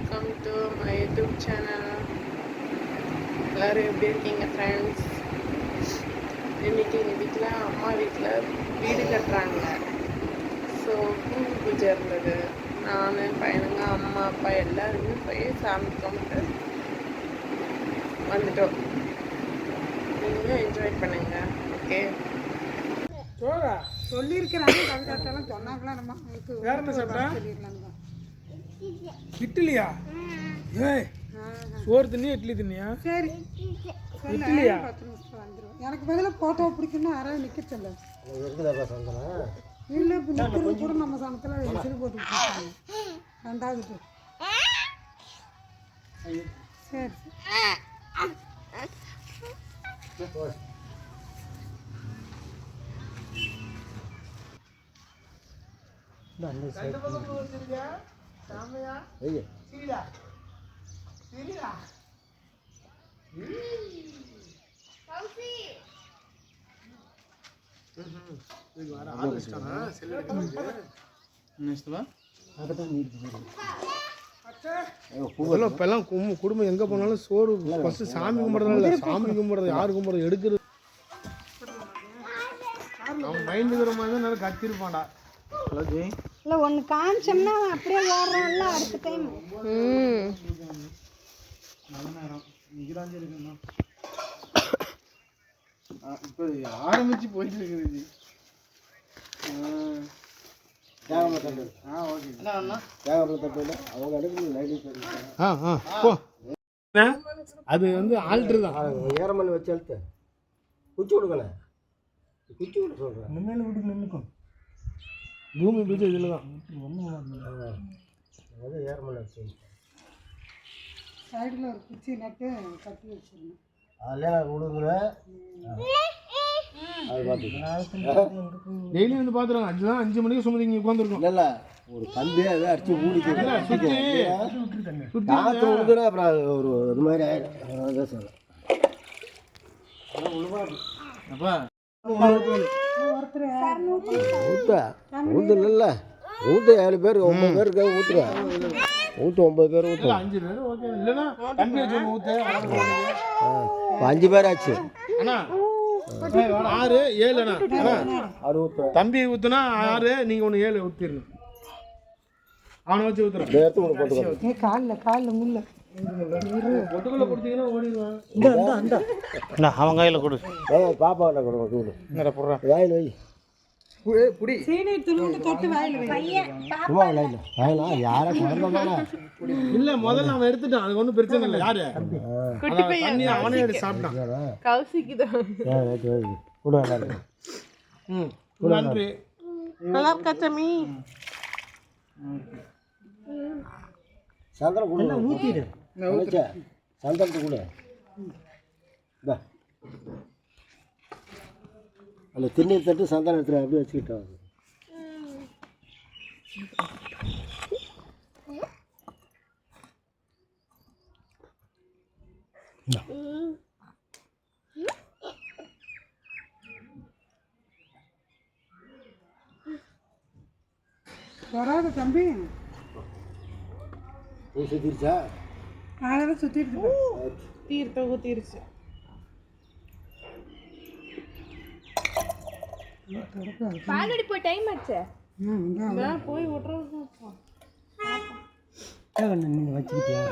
Welcome to my YouTube channel. எல்லோரும் எப்படி இருக்கீங்க ஃப்ரெண்ட்ஸ்? இன்றைக்கி எங்கள் வீட்டில் அம்மா வீட்டில் வீடு கட்டுறாங்க. ஸோ பூமி பூஜை இருந்தது. நான் பையனுங்க அம்மா அப்பா எல்லாருமே போய் சாமி கும்பிட்டு வந்துட்டோம். நீங்களும் என்ஜாய் பண்ணுங்க. ஓகே, சொல்லியிருக்கிறாங்க. கவிதாட்டெல்லாம் சொன்னாங்களா? நம்ம வேற என்ன சாப்பிட்டா? இட்லியா? ஏய், சோறு தின்னியா இட்லி தின்னியா? சரி, இட்லியா? 10 நிமிஷம் வந்துடும். எனக்கு பதிலாக போட்டோ பிடிக்குன்னா யாராவது நிற்க சொல்ல. இல்லை, இப்போ நிற்கிறது கூட நம்ம சமத்தில் விசில் போட்டு விட்டுருக்காங்க. ரெண்டாவது சரி குடும்பம் எங்க போனாலும் சோறு ஃபர்ஸ்ட் சாமி கும்பிட்றதுனால சாமி கும்பிட்றது யாரு கும்பிட்றது எடுக்கிறது அவன் மைண்டுக்கிற மாதிரி தான் நல்லா கத்திருப்பான்டா. இல்லை, ஒன்று காமிச்சோம்னா அப்படியே ஓடுறான்ல அடுத்த டைம். இப்போ ஆரம்பிச்சு போயிட்டு இருக்குது. அது வந்து ஆல்ட்ரு தான். ஏரமணி வச்சு அழுத்த குச்சி விடுக்கண்ணே, குச்சி விட சொல்கிறேன். நின்று விட்டு நின்றுக்கும் பூமி பூஜை இதில் தான். அது ஏரமணி வச்சு சைடில் ஒரு குச்சி நட்டு கட்டி வச்சிருந்தேன். அதில் விடுங்குறேன். அது டெய்லி வந்து பார்த்துருவாங்க. 5 மணிக்கு சுமதி இங்கே உட்காந்துருக்கோம். இல்லை, ஒரு கம்பியே அதை அடிச்சு ஊடிக்கிறேன். காற்று விடுதுன்னா அப்புறம் அது ஒரு இது மாதிரி ஆகிடும். சொல்கிறேன். ஊற்றுல ஊற்று 7 பேர் 9 பேருக்கு ஊற்றுறேன். ஊற்று 9 பேர் ஊற்று. 5 பேர் ஓகே. இல்லைன்னா கம்பி வச்சு ஊற்று. 5 பேர் ஆச்சு. அண்ணா 6 7 அண்ணா தம்பி ஊற்றுனா 6, நீங்கள் ஒன்று 7 ஊற்றிடுங்க. அவனை வச்சு ஊற்றுறேன். எடுத்து ஒன்று போட்டு காலில் முள்ள பொட்டுக்குள்ளே கொடுத்தீங்கன்னா ஓடிடுவான். இந்த அவன் கையில் கொடு. பாப்பா கொடுங்க. போடுறான் வாயில் வை. சீனி துருண்டு தொட்டு வாயில் வை. சும்மா யாரை குழந்தை இல்லை, முதல்ல அவன் எடுத்துட்டான். அது ஒன்றும் பிரச்சனை இல்லை. யாரு தண்ணி அவனே எடுத்து சாப்பிட்டான். கூட நன்றி. நல்லா இருக்கா தம்பி? சந்திரன் கூட ஊற்றிடு. சந்திரத்தை கூட அந்த திண்ணீர் தட்டு சந்தனம் எடுத்துகிட்டு அப்படியே வச்சுக்கிட்டோம். வராது தம்பி. நீ சுற்றிருச்சா? அதெல்லாம் சுற்றிட்டு தீர்த்த ஊற்றிருச்சு. பாலடி போய் டைம் ஆச்சு. ம், போய் விட்றோம். நீங்கள் வச்சுக்கிட்டியா?